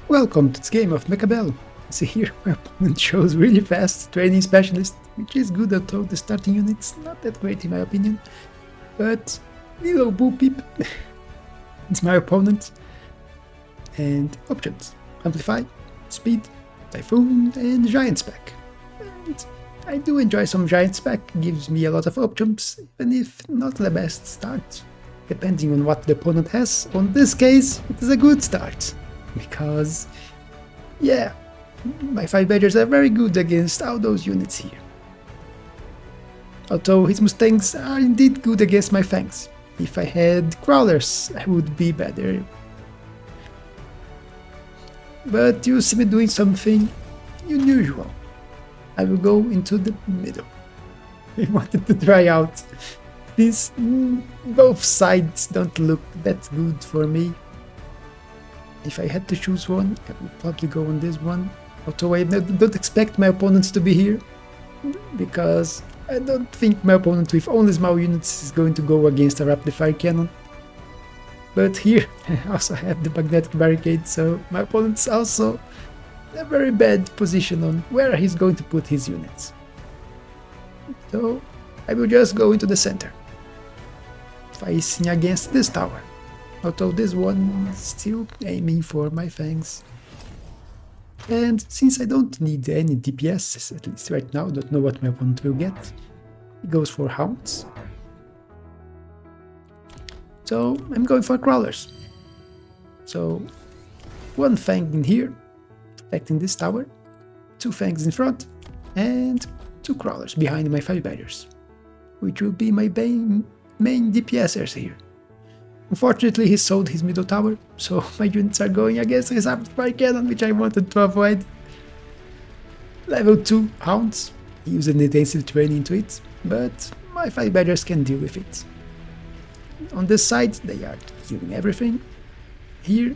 Welcome to this game of Mechabellum. See here, my opponent shows really fast training specialist, which is good although the starting unit's not that great in my opinion. But Lilo Boo Peep, it's my opponent. And options: Amplify, Speed, Typhoon, and Giant Spec. And I do enjoy some Giant Spec, gives me a lot of options, even if not the best start. Depending on what the opponent has, on this case, it is a good start. Because, yeah, my 5 badgers are very good against all those units here. Although his Mustangs are indeed good against my Fangs. If I had Crawlers, I would be better. But you see me doing something unusual. I will go into the middle. I wanted to try out. These both sides don't look that good for me. If I had to choose one, I would probably go on this one. Although I don't expect my opponents to be here, because I don't think my opponent with only small units is going to go against a rapid fire cannon. But here I also have the magnetic barricade, so my opponent's also in a very bad position on where he's going to put his units. So I will just go into the center, facing against this tower. Although this one is still aiming for my Fangs. And since I don't need any DPS, at least right now, don't know what my opponent will get, he goes for Hounds. So I'm going for Crawlers. So one Fang in here, protecting this tower, 2 Fangs in front, and 2 Crawlers behind my 5 badgers, which will be my main DPSers here. Unfortunately, he sold his middle tower, so my units are going against his rapid fire cannon, which I wanted to avoid. Level 2 Hounds, he used an intensive training into it, but my 5 badgers can deal with it. On this side, they are killing everything. Here,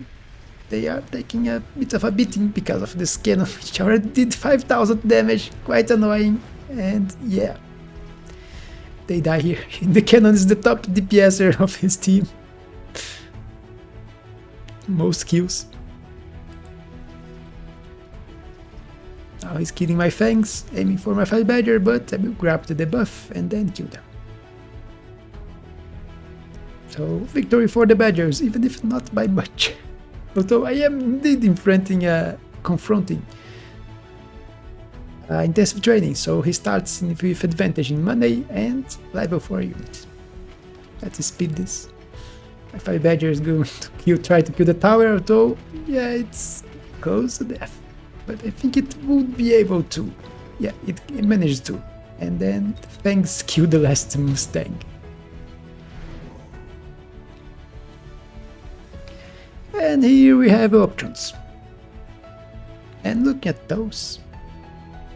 they are taking a bit of a beating because of this cannon, which already did 5000 damage, quite annoying, and yeah. They die here. The cannon is the top DPSer of his team. Most kills. Now he's killing my Fangs, aiming for my 5 badger, but I will grab the debuff and then kill them. So victory for the badgers, even if not by much. Although I am indeed confronting intensive training, so he starts with advantage in money and level 4 units. Let's speed this. My 5 badger is going to try to kill the tower, although yeah, it's close to death. But I think it would be able to. Yeah, it managed to. And then the Fangs kill the last Mustang. And here we have options. And look at those.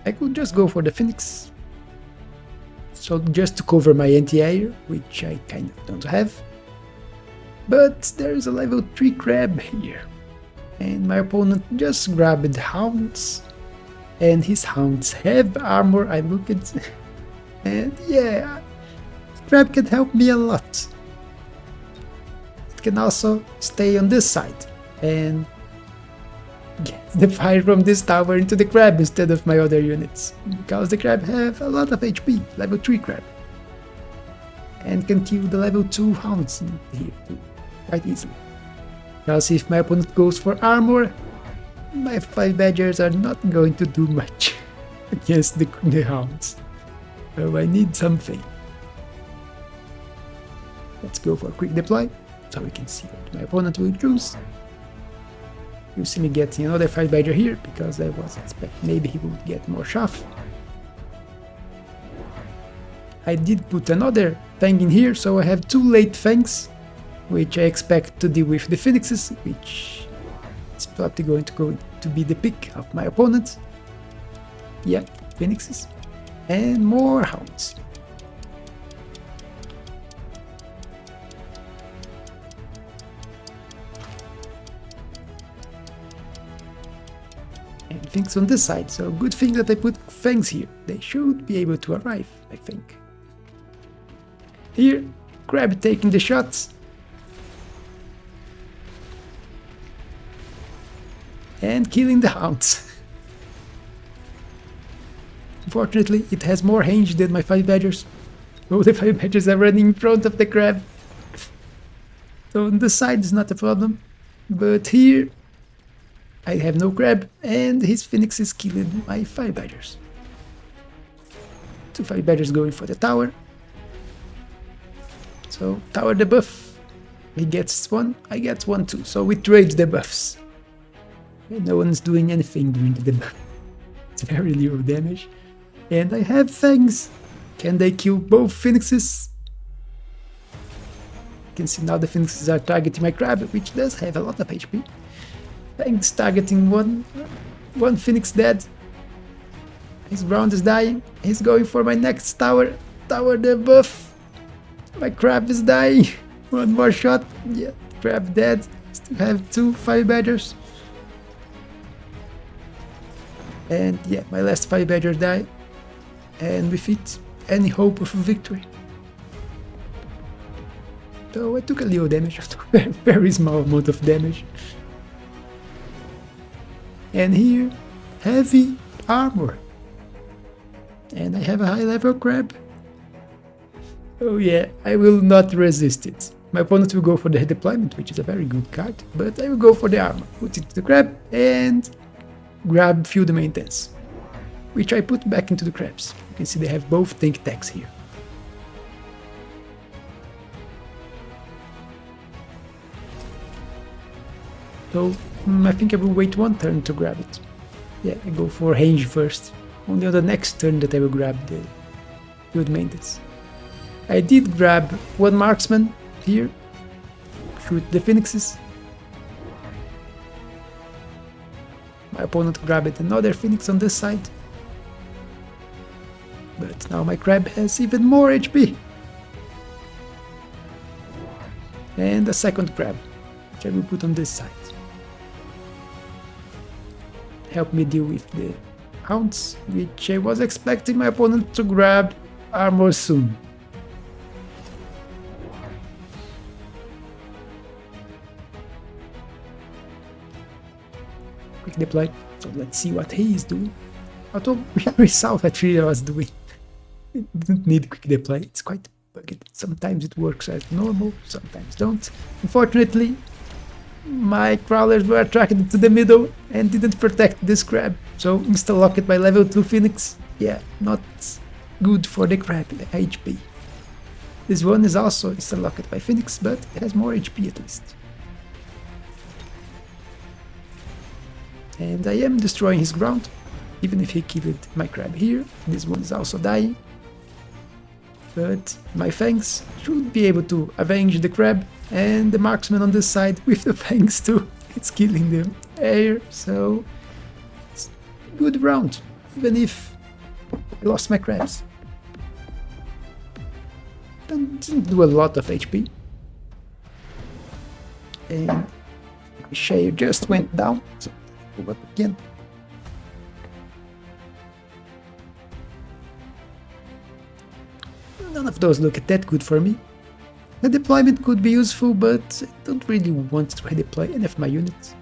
I could just go for the Phoenix. So just to cover my anti-air, which I kind of don't have. But there is a level 3 crab here. And my opponent just grabbed Hounds. And his Hounds have armor, I look at. And yeah, crab can help me a lot. It can also stay on this side and get the fire from this tower into the crab instead of my other units, because the crab have a lot of HP, level 3 crab, and can kill the level 2 hounds here too, quite easily. Because if my opponent goes for armor, my 5 badgers are not going to do much against the hounds, so I need something. Let's go for a quick deploy, so we can see what my opponent will choose. You see me getting another 5 badger here, because I was expecting maybe he would get more chaff. I did put another Fang in here, so I have 2 late Fangs, which I expect to deal with the Phoenixes, which is probably going to be the pick of my opponent. Yeah, Phoenixes. And more Hounds. And things on this side, so good thing that I put Fangs here. They should be able to arrive, I think. Here, Crab taking the shots. and killing the hounds. Unfortunately, it has more range than my 5 badgers. Oh, the 5 badgers are running in front of the crab. So on the side is not a problem, but here I have no crab and his phoenix is killing my 5 badgers. 2 5 badgers going for the tower. So tower debuff, he gets 1, I get 1 too, so we trade the buffs. And no one's doing anything during the debuff. It's very little damage. And I have fangs. Can they kill both phoenixes? You can see now the phoenixes are targeting my crab, which does have a lot of HP. Fangs targeting one phoenix dead. His ground is dying. He's going for my next tower. Tower debuff. My crab is dying. 1 more shot. Yeah, crab dead. Still have 2 5 badgers. And yeah, my last 5 badgers die. And with it, any hope of victory. So I took a little damage, very small amount of damage. And here, heavy armor. And I have a high level crab. Oh yeah, I will not resist it. My opponent will go for the deployment, which is a very good card, but I will go for the armor. Put it to the crab and grab field maintenance, which I put back into the crabs. You can see they have both tank attacks here. So I think I will wait 1 turn to grab it. Yeah, I go for range first. Only on the next turn that I will grab the field maintenance. I did grab 1 marksman here. Shoot the phoenixes. My opponent grabbed another phoenix on this side. But now my crab has even more HP. And a second crab, which I will put on this side. Help me deal with the hounds, which I was expecting my opponent to grab armor soon. Quick deploy, so let's see what he is doing. Although we saw what he was doing. It didn't need quick deploy, it's quite bugged. Sometimes it works as normal, sometimes don't. Unfortunately, my crawlers were attracted to the middle and didn't protect this crab. So insta-locked by level 2 phoenix. Yeah, not good for the crab, the HP. This one is also insta-locked by phoenix, but it has more HP at least. And I am destroying his ground, even if he killed my crab here. This one is also dying. But my fangs should be able to avenge the crab, and the marksman on this side with the fangs too. It's killing the air, so it's a good round, even if I lost my crabs. Didn't do a lot of HP. And my share just went down, so go up again. None of those look that good for me. The deployment could be useful, but I don't really want to redeploy any of my units.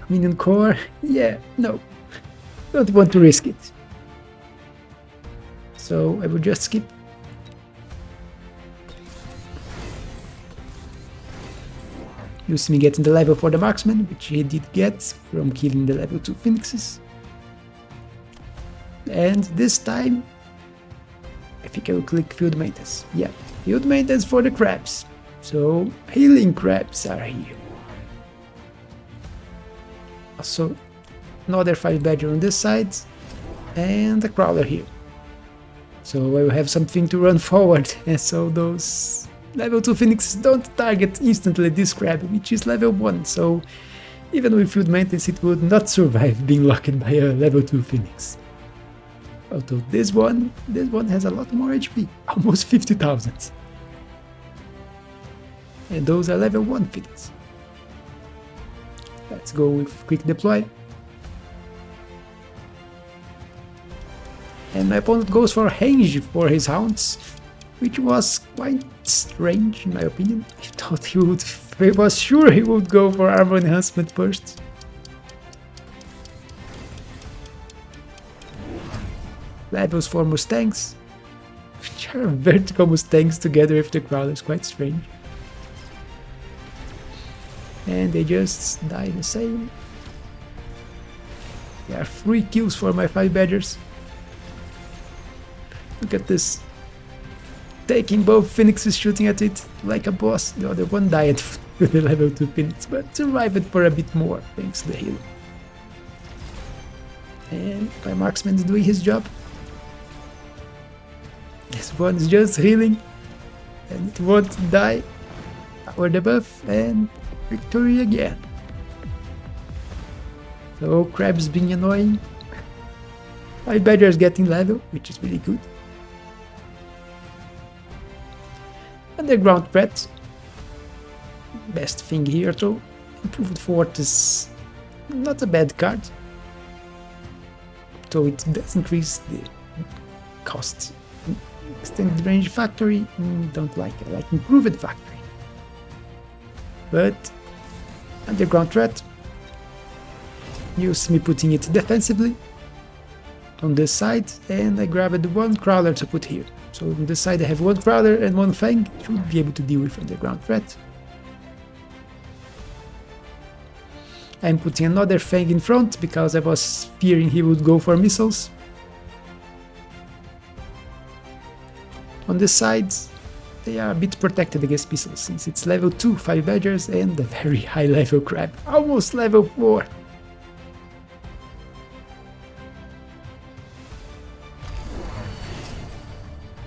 Minion core, yeah, no. Don't want to risk it. So I will just skip. You see me getting the level for the marksman, which he did get from killing the level 2 phoenixes. And this time I think I will click field maintenance. Yeah, field maintenance for the crabs. So healing crabs are here. Also another 5 badger on this side and a crawler here. So I will have something to run forward, and so those level 2 phoenixes don't target instantly this crab, which is level 1. So even with field maintenance it would not survive being locked by a level 2 phoenix. Although this one has a lot more HP, almost 50,000. And those are level 1 phoenix. Let's go with quick deploy. And my opponent goes for range for his hounds, which was quite strange in my opinion. I thought he was sure he would go for armor enhancement first. levels for Mustangs, which are vertical Mustangs together with the crawlers, quite strange. And they just die the same. There are 3 kills for my 5 badgers. Look at this. Taking both phoenixes, shooting at it like a boss. The other one died with the level 2 phoenix, but survived for a bit more thanks to the heal. And my marksman is doing his job. This one is just healing, and it won't die. Power the buff, and victory again. So crabs being annoying. My badgers getting level, which is really good. Underground threat. Best thing here though. Improved fort is not a bad card. So it does increase the cost. Extended range factory, don't like it. I like improved factory. But underground threat, you see me putting it defensively on this side, and I grabbed 1 crawler to put here. So on this side I have 1 crawler and 1 fang, should be able to deal with underground threat. I'm putting another fang in front because I was fearing he would go for missiles. On the sides, they are a bit protected against missiles since it's level 2 5 badgers and a very high level crab, almost level 4.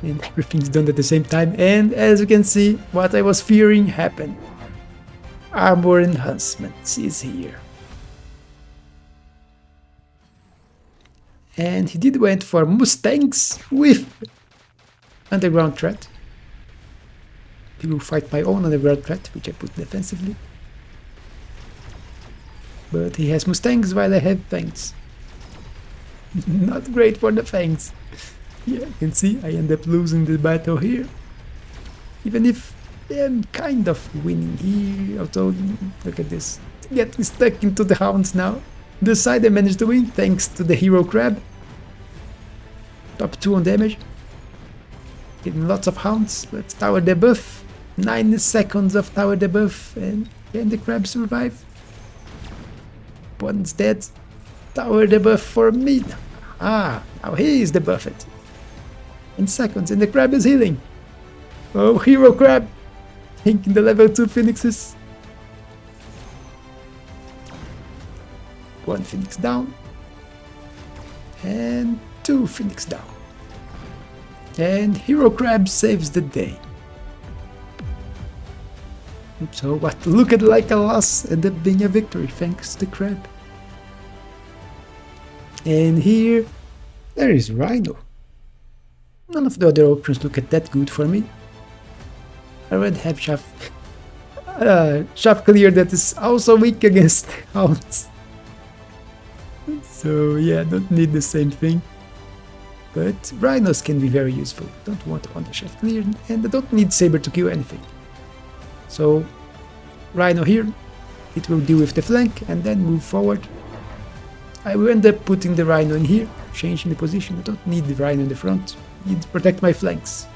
And everything's done at the same time, and as you can see, what I was fearing happened. Armor enhancement is here. And he did went for Mustangs with underground threat. He will fight my own underground threat, which I put defensively. But he has Mustangs while I have fangs. Not great for the fangs. Yeah, you can see I end up losing the battle here. Even if I'm kind of winning here, although look at this. Getting stuck into the hounds now. This side I managed to win thanks to the hero crab. Top 2 on damage. Getting lots of hounds, but tower debuff. 9 seconds of tower debuff, and can the crab survive? One's dead. Tower debuff for me. Ah, now he is debuffed. In seconds, and the crab is healing. Oh, hero crab! Thinking the level 2 phoenixes. 1 phoenix down. And 2 phoenix down. And hero crab saves the day. So what looked like a loss ended up being a victory thanks to crab. And here there is Rhino. None of the other options look that good for me. I already have Shaft Clear that is also weak against hounds. So yeah, don't need the same thing. But Rhinos can be very useful. Don't want to Shaft Clear, and I don't need Saber to kill anything. So Rhino here, it will deal with the flank and then move forward. I will end up putting the Rhino in here, changing the position. I don't need the Rhino in the front. I need to protect my flanks.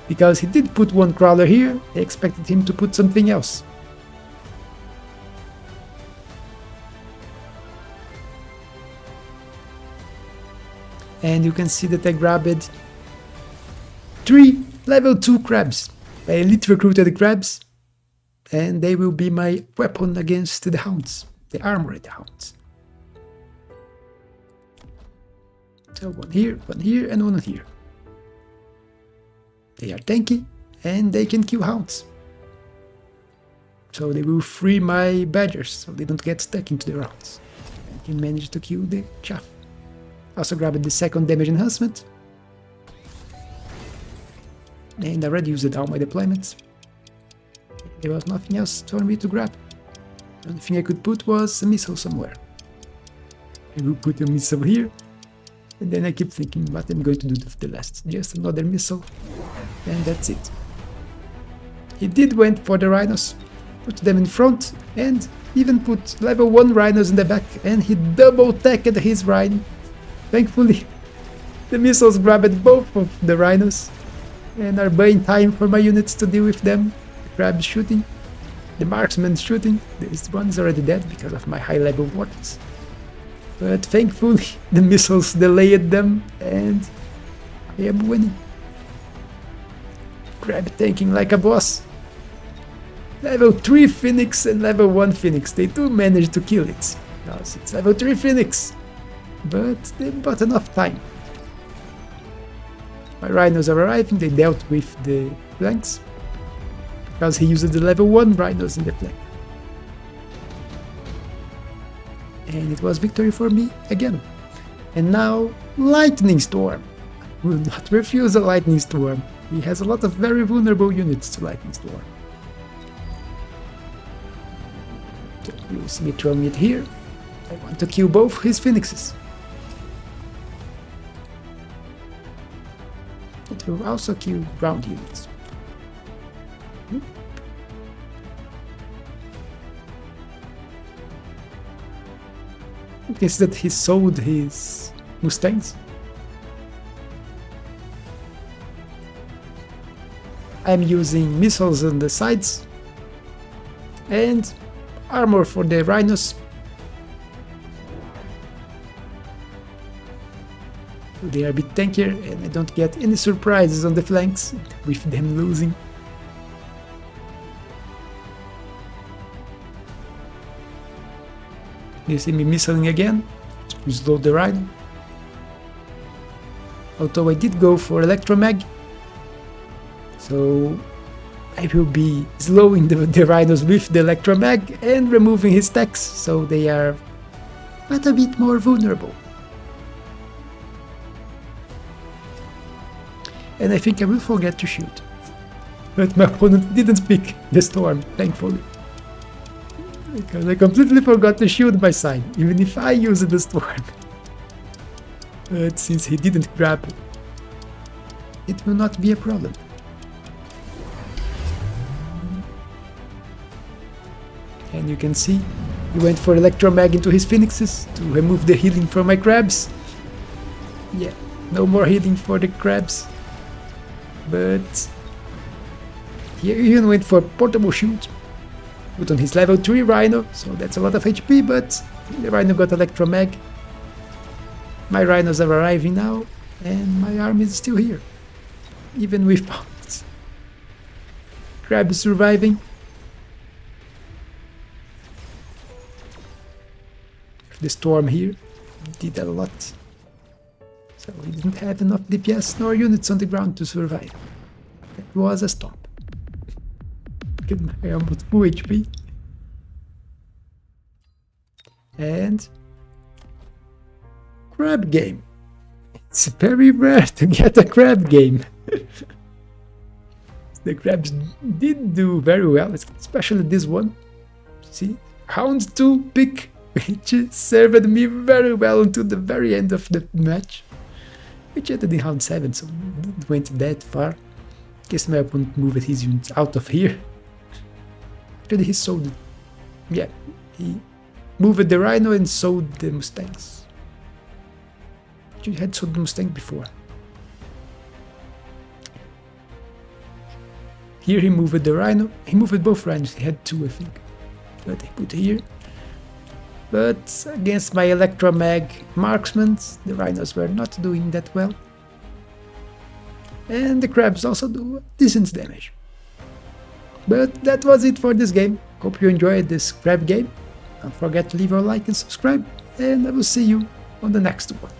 Because he did put 1 crawler here, I expected him to put something else. And you can see that I grabbed 3 level 2 crabs. I elite recruited the crabs, and they will be my weapon against the hounds, the armored hounds. So 1 here, and 1 here. They are tanky, and they can kill hounds. So they will free my badgers, so they don't get stuck into the rounds. And can manage to kill the chaff. Also grabbed the 2nd damage enhancement. And I already used all my deployments. There was nothing else for me to grab. The only thing I could put was a missile somewhere. I will put a missile here. And then I keep thinking what I'm going to do with the last. Just another missile. And that's it. He did went for the rhinos. Put them in front. And even put level 1 rhinos in the back. And he double tacked his rhino. Thankfully, The missiles grabbed both of the rhinos and are buying time for my units to deal with them. The crab's shooting, the marksman's shooting. This one's already dead because of my high level wards. But thankfully the missiles delayed them and I am winning. Crab tanking like a boss. Level 3 Phoenix and level 1 Phoenix. They do manage to kill it. Now it's level 3 Phoenix. But they bought enough time. My rhinos are arriving, they dealt with the flanks. Because he used the level 1 rhinos in the flank. And it was victory for me again. And now, Lightning Storm. Will not refuse a Lightning Storm. He has a lot of very vulnerable units to Lightning Storm. So you see me throwing it here. I want to kill both his phoenixes. It will also kill ground units. You can see that he sold his Mustangs. I'm using missiles on the sides and armor for the rhinos. They are a bit tankier and I don't get any surprises on the flanks with them losing. You see me missiling again to slow the rhino. Although I did go for electromag, so I will be slowing the rhinos with the electromag and removing his stacks, so they are but a bit more vulnerable. And I think I will forget to shoot. But my opponent didn't pick the storm, thankfully. Because I completely forgot to shoot my side, even if I used the storm. But since he didn't grab it, it will not be a problem. And you can see, he went for electromag into his phoenixes to remove the healing from my crabs. Yeah, no more healing for the crabs. But he even went for portable shoot. Put on his level 3 rhino, so that's a lot of HP, but the rhino got electromag. My rhinos are arriving now, and my army is still here, even with pounds. Crab is surviving. The storm here did a lot. So he didn't have enough DPS nor units on the ground to survive. That was a stop. I almost full HP. And crab game. It's very rare to get a crab game. The crabs did do very well, especially this one. See, Hound 2 pick, which served me very well until the very end of the match. Which ended in round 7, so it went that far. Guess my opponent moved his units out of here. Actually, he sold it. Yeah, he moved the rhino and sold the mustangs. He had sold the mustang before. Here he moved the rhino. He moved both rhinos. He had 2, I think. But he put here. But against my electromag marksmen, the rhinos were not doing that well. And the crabs also do decent damage. But that was it for this game. Hope you enjoyed this crab game. Don't forget to leave a like and subscribe. And I will see you on the next one.